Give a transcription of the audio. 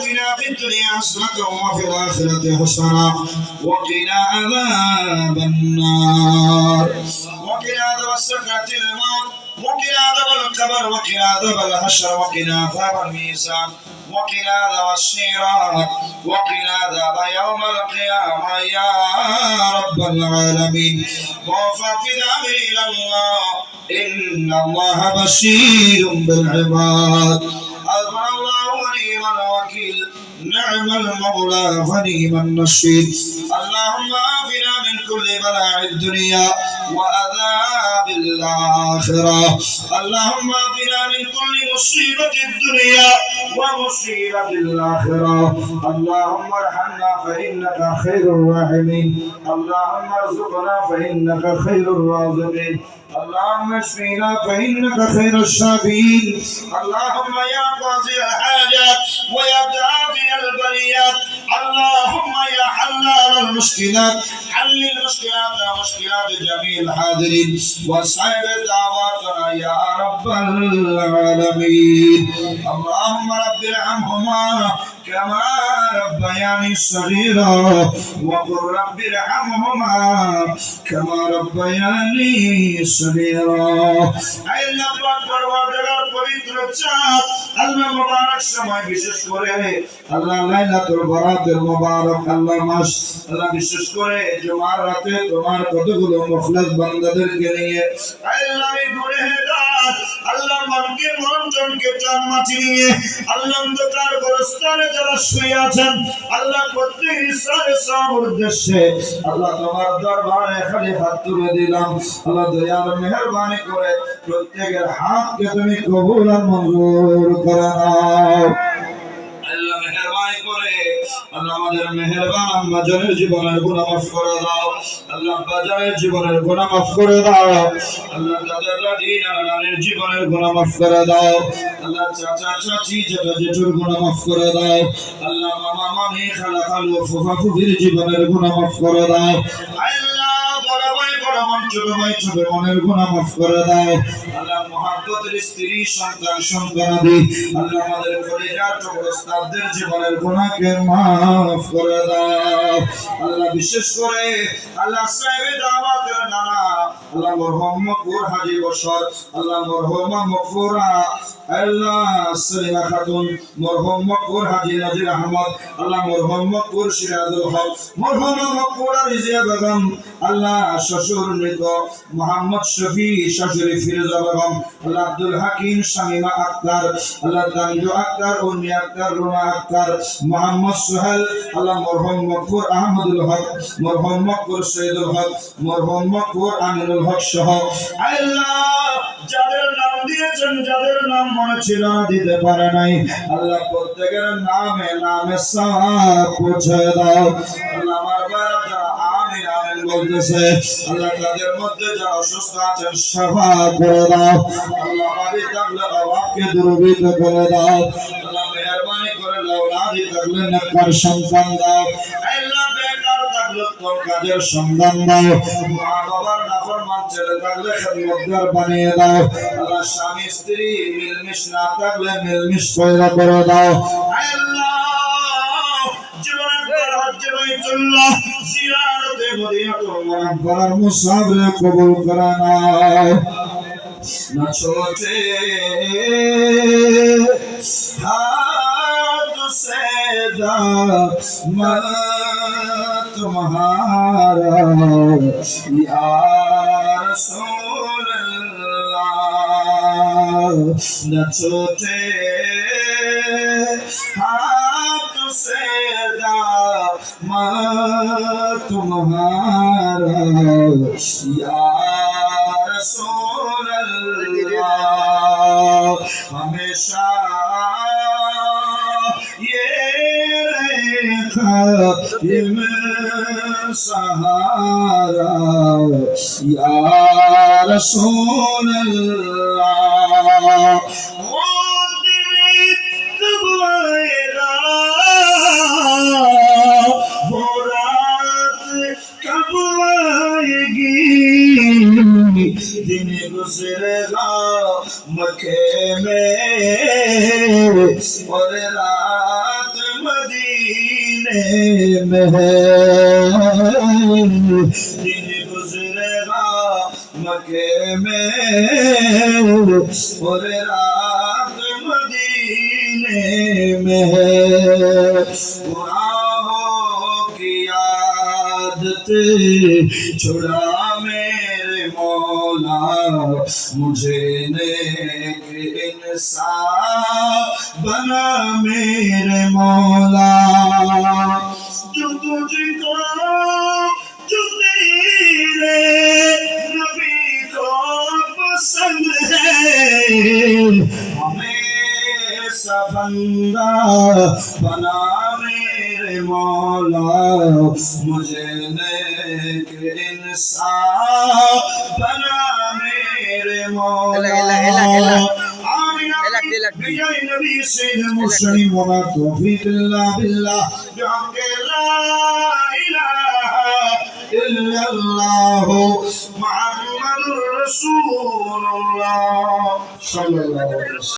آتنا في الدنيا حسنة وفي الآخرة حسنة وقنا عذاب النار وقنا عذاب سكرات الموت وقنا عذاب القبر وقنا عذاب الحشر وقنا عذاب الميزان وقنا عذاب الصراط وقنا عذاب يوم القيامة يا رب العالمين وفقد أمري إلى الله إن الله بشير بالعباد حسبنا الله ونعم الوكيل نعم المولى ونعم النصير اللهم عافنا من كل بلاء الدنيا وعذاب الآخرة اللهم عافنا من كل مصيبة الدنيا ومصيبة الآخرة اللهم ارحمنا فإنك خير الراحمين اللهم ارزقنا فإنك خير الرازقين اللهم اشفينا فإنك خير الشافين اللهم يا قاضي الحاجات ويا دافع البليات اللهم يا حلال المشكلات حل المشكلات ومشكلات جميع الحاضرين واسعد دعواتنا يا رب العالمين اللهم رب ارحمهما كما ربياني صغيرا وقل رب ارحمهما كما ربياني صغيرا আল্লাহ পাক পরওয়ারদিগার পবিত্র চাঁদ আল্লাহ মুবারক সময় বিশেষ করে আল্লাহ লাইলাতুল বরাতের মুবারক আল্লাহ মাস আল্লাহ বিশেষ করে জুমার রাতে তোমার কতগুলো মুখলাস বান্দাদেরকে নিয়ে আল্লাহ গুনাহগার আল্লাহ মনকে মনজনকে জান্নাতি নিয়ে আল্লাহ অন্ধকার গোরস্থানে যারা শুয়ে আছেন আল্লাহ প্রত্যেক ইসরায়েল সাহাবার উদ্দেশ্যে আল্লাহ তোমার দরবারে খালি হাত তুলে দিলাম আল্লাহ দয়ার মেহেরবানি করে প্রত্যেকের হাতকে তুমি কবুল আর মঞ্জুর করে নাও আল্লাহ মেহেরবানি করে আল্লাহ আমাদের মেহেরবান আম্মাজানের জীবনের গুনাহ মাফ করে দাও আল্লাহ বাজারের জীবনের গুনাহ মাফ করে দাও আল্লাহ দাদা দাদি নানা নানির জীবনের গুনাহ মাফ করে দাও আল্লাহ চাচা চাচি জেঠা জেঠুর গুনাহ মাফ করে দাও আল্লাহ মামা মামি খালা খালু ফুফা ফুফির জীবনের গুনাহ মাফ করে দাও আল্লাহ বড় ভাই বড় বোন ছোট ভাই ছোট বোনের গুনাহ মাফ করে দাও আল্লাহ মুহাব্বতের স্ত্রী সন্তান সন্তানাদি আল্লাহ আমাদের কলিজার টুকরোস্তাদের জীবনের গুনাহকে মাফ করে দাও আল্লাহ বিশেষ করে আল্লাহ সাহেব দাওয়াতের নানা আল্লাহ মরহুম মকবুর হাজী বশর আল্লাহ মরহুমা মকফুরা আল্লাহ সলিমা খাতুন মরহুম মকবুর হাজী নাজির আহমদ আল্লাহ মরহুম মকবুর সিরাজুল হক মরহুম মকবুরা রিজিয়া বেগম আল্লাহ শ্বশুর মৃত মোহাম্মদ শফি শাশুড়ি ফিরোজা বেগম আল্লাহ আব্দুল হাকিম শামিমা আক্তার আল্লাহ তানজু আক্তার উর্মি আক্তার রুমা আক্তার মোহাম্মদ সোহেল আল্লাহ মরহুম মকবুর আহমদুল হক মরহুম মকবুর সৈয়দুল হক মরহুম মকবুর আমিনুল হক সহ আল্লাহ যাদের নাম দিয়েছেন যাদের নাম মনে ছিল না দিতে পারে নাই আল্লাহ প্রত্যেকের নামে নামে সওয়াব পৌঁছে দাও আল্লাহ আমার বাবা যারা আমিন আমিন বলতেছে আল্লাহ তাদের মধ্যে যারা অসুস্থ আছেন শিফা করে দাও আল্লাহ বাড়ি থাকলে অভাবকে দূরীভূত করে দাও আল্লাহ মেহেরবানি করে লাউলাদি থাকলে নেককার সন্তান দাও আল্লাহ বেকার থাকলে তোর কাজের সন্ধান দাও মা বাবার নাফরমান ছেলে থাকলে খেদমতগার বানিয়ে দাও আল্লাহ স্বামী স্ত্রী মিলমিশ না থাকলে মিলমিশ পয়দা করে দাও আল্লাহ জীবনের হজ্জে বাইতুল্লাহ জিয়ারতে মদিনাতুল মুনাওয়ারার মুসাফির কবুল করে নাও না ছোটে হাত সে দামন तुम्हारा या रसूल अल्लाह न छोटे हाथ से दामन तुम्हारा या रसूल अल्लाह हमेशा खातिम सहारा या रसूल अल्लाह ओ तेरी कबूरा वो रात कब आएगी दिन गुजरेगा मक्के में और रात میں ہے دن گزرے گا مکے میں اور رات مدینے میں ہے گناہوں کی عادت چھڑا میرے مولا مجھے نیک انسان بنا میرے مولا جو تجھ کو جو تیرے نبی کو پسند ہے ہمیں سا بندہ بنا میرے مولا مجھے نیک انسان بنا میرے مولا بجاء نبی سید المرسلین وما توفیق الا بالله بحق لا الہ الا اللہ محمد رسول اللہ صلی اللہ علیہ وسلم